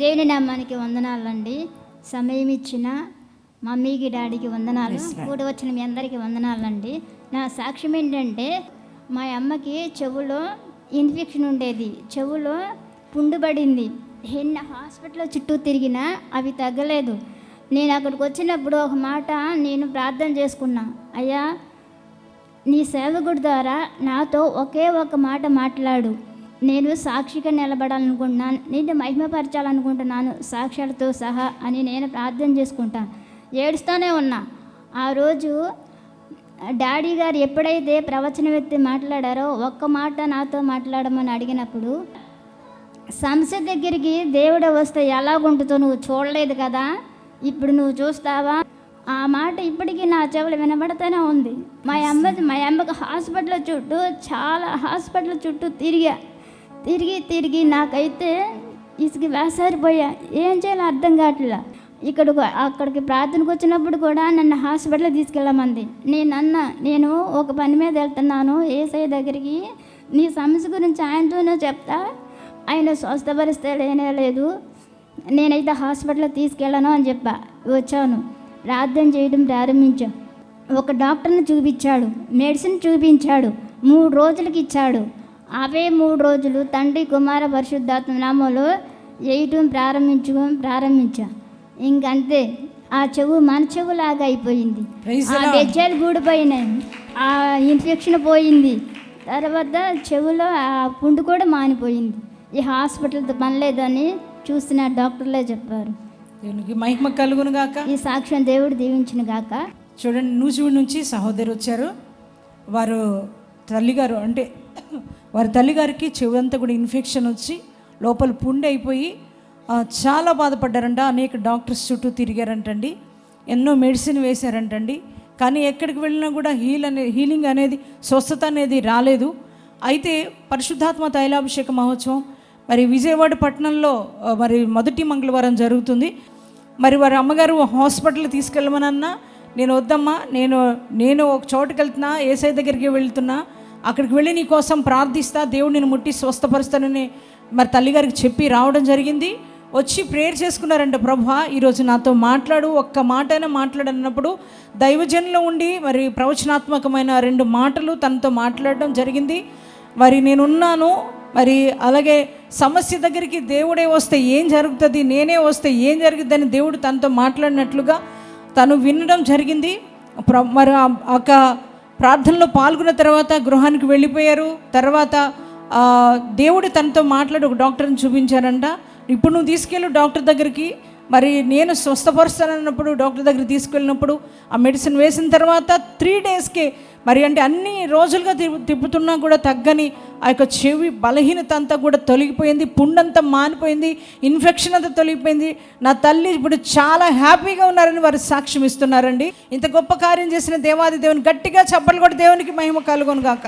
దేవుని నామానికి వందనాలండి. సమయం ఇచ్చిన మమ్మీకి డాడీకి వందనాలు, కూడి వచ్చిన మీ అందరికీ వందనాలండి. నా సాక్ష్యం ఏంటంటే, మా అమ్మకి చెవులో ఇన్ఫెక్షన్ ఉండేది, చెవులో పుండు పడింది. ఎన్ని హాస్పిటల్ చుట్టూ తిరిగినా అవి తగ్గలేదు. నేను అక్కడికి వచ్చినప్పుడు ఒక మాట నేను ప్రార్థన చేసుకున్నా, అయ్యా నీ సేవకుడి ద్వారా నాతో ఒకే ఒక మాట మాట్లాడు, నేను సాక్షిగా నిలబడాలనుకుంటున్నాను, నేను మహిమపరచాలనుకుంటున్నాను సాక్ష్యాలతో సహా అని నేను ప్రార్థన చేసుకుంటాను. ఏడుస్తూనే ఉన్నా. ఆ రోజు డాడీ గారు ఎప్పుడైతే ప్రవచనం ఎత్తి మాట్లాడారో ఒక్క మాట నాతో మాట్లాడమని అడిగినప్పుడు, సమస్య దగ్గరికి దేవుడు వస్తే ఎలాగుంటుందో నువ్వు చూడలేదు కదా, ఇప్పుడు నువ్వు చూస్తావా? ఆ మాట ఇప్పటికీ నా చెవులు వినబడుతూనే ఉంది. మా అమ్మకి హాస్పిటల్ చుట్టూ చాలా హాస్పిటల్ చుట్టూ తిరిగి నాకైతే ఇసుక వేసారిపోయా. ఏం చేయాలో అర్థం కావట్లా. అక్కడికి ప్రార్థనకు వచ్చినప్పుడు కూడా నన్ను హాస్పిటల్ తీసుకెళ్ళమంది. నేను ఒక పని మీద వెళ్తున్నాను ఏసఐ దగ్గరికి, నీ సమస్య గురించి ఆయనతోనే చెప్తా, ఆయన స్వస్థపరిస్తే లేనే లేదు, నేనైతే హాస్పిటల్ తీసుకెళ్ళను అని చెప్పా. వచ్చాను, ప్రార్థన చేయడం ప్రారంభించా. ఒక డాక్టర్ని చూపించాడు, మెడిసిన్ చూపించాడు, 3 రోజులకి ఇచ్చాడు. అవే 3 రోజులు తండ్రి కుమార పరిశుద్ధాత్మ నామంలో వేయటం ప్రారంభించా. ఇంకంతే, ఆ చెవు మన చెవులాగా అయిపోయింది. ఆ బెజ్జాలు గూడిపోయినాయి, ఆ ఇన్ఫెక్షన్ పోయింది. తర్వాత చెవులో ఆ పుండు కూడా మానిపోయింది. ఈ హాస్పిటల్తో పని లేదని చూసిన డాక్టర్లే చెప్పారు. దేవునికి మహిమ కలుగును గాక. ఈ సాక్ష్యం దేవుడు దీవించిన గాక. చూడండి, నూజివీడు నుంచి సహోదరు వచ్చారు. వారు తల్లిగారు అంటే వారి తల్లిగారికి చెవంతా కూడా ఇన్ఫెక్షన్ వచ్చి లోపల పుండు అయిపోయి చాలా బాధపడ్డారంట. అనేక డాక్టర్స్ చుట్టూ తిరిగారంటండి, ఎన్నో మెడిసిన్ వేశారంటండి. కానీ ఎక్కడికి వెళ్ళినా కూడా హీలింగ్ అనేది, స్వస్థత అనేది రాలేదు. అయితే పరిశుద్ధాత్మ తైలాభిషేక మహోత్సవం మరి విజయవాడ పట్టణంలో మరి మొదటి మంగళవారం జరుగుతుంది. మరి వారి అమ్మగారు హాస్పిటల్ తీసుకెళ్ళమనన్నా, నేను వద్దమ్మా, నేను ఒక చోటుకి వెళ్తున్నా, ఏసఐ దగ్గరికి వెళ్తున్నా, అక్కడికి వెళ్ళి నీ కోసం ప్రార్థిస్తా, దేవుడు నేను ముట్టి స్వస్థపరుస్తానని మరి తల్లిగారికి చెప్పి రావడం జరిగింది. వచ్చి ప్రేయర్ చేసుకున్నారంట. ప్రభువా ఈరోజు నాతో మాట్లాడు, ఒక్క మాట అయినా మాట్లాడన్నప్పుడు దైవజనంలో ఉండి మరి ప్రవచనాత్మకమైన 2 మాటలు తనతో మాట్లాడడం జరిగింది. మరి నేనున్నాను, మరి అలాగే సమస్య దగ్గరికి దేవుడే వస్తే ఏం జరుగుతుంది, నేనే వస్తే ఏం జరుగుతుందని దేవుడు తనతో మాట్లాడినట్లుగా తను వినడం జరిగింది. మరి ఒక ప్రార్థనలో పాల్గొన్న తర్వాత గృహానికి వెళ్ళిపోయారు. తర్వాత దేవుడు తనతో మాట్లాడి ఒక డాక్టర్ని చూపించారంట. ఇప్పుడు నువ్వు తీసుకెళ్ళు డాక్టర్ దగ్గరికి, మరి నేను స్వస్థపరుస్తానన్నప్పుడు డాక్టర్ దగ్గరికి తీసుకెళ్ళినప్పుడు ఆ మెడిసిన్ వేసిన తర్వాత 3 డేస్కే మరి అంటే అన్ని రోజులుగా తిప్పుతున్నా కూడా తగ్గని ఆ యొక్క చెవి బలహీనత అంతా కూడా తొలగిపోయింది, పుండంతా మానిపోయింది, ఇన్ఫెక్షన్ అంతా తొలగిపోయింది. నా తల్లి ఇప్పుడు చాలా హ్యాపీగా ఉన్నారని వారు సాక్ష్యం ఇస్తున్నారండి. ఇంత గొప్ప కార్యం చేసిన దేవాది దేవుని గట్టిగా చప్పట్లు కూడా దేవునికి మహిమ కలుగును గాక.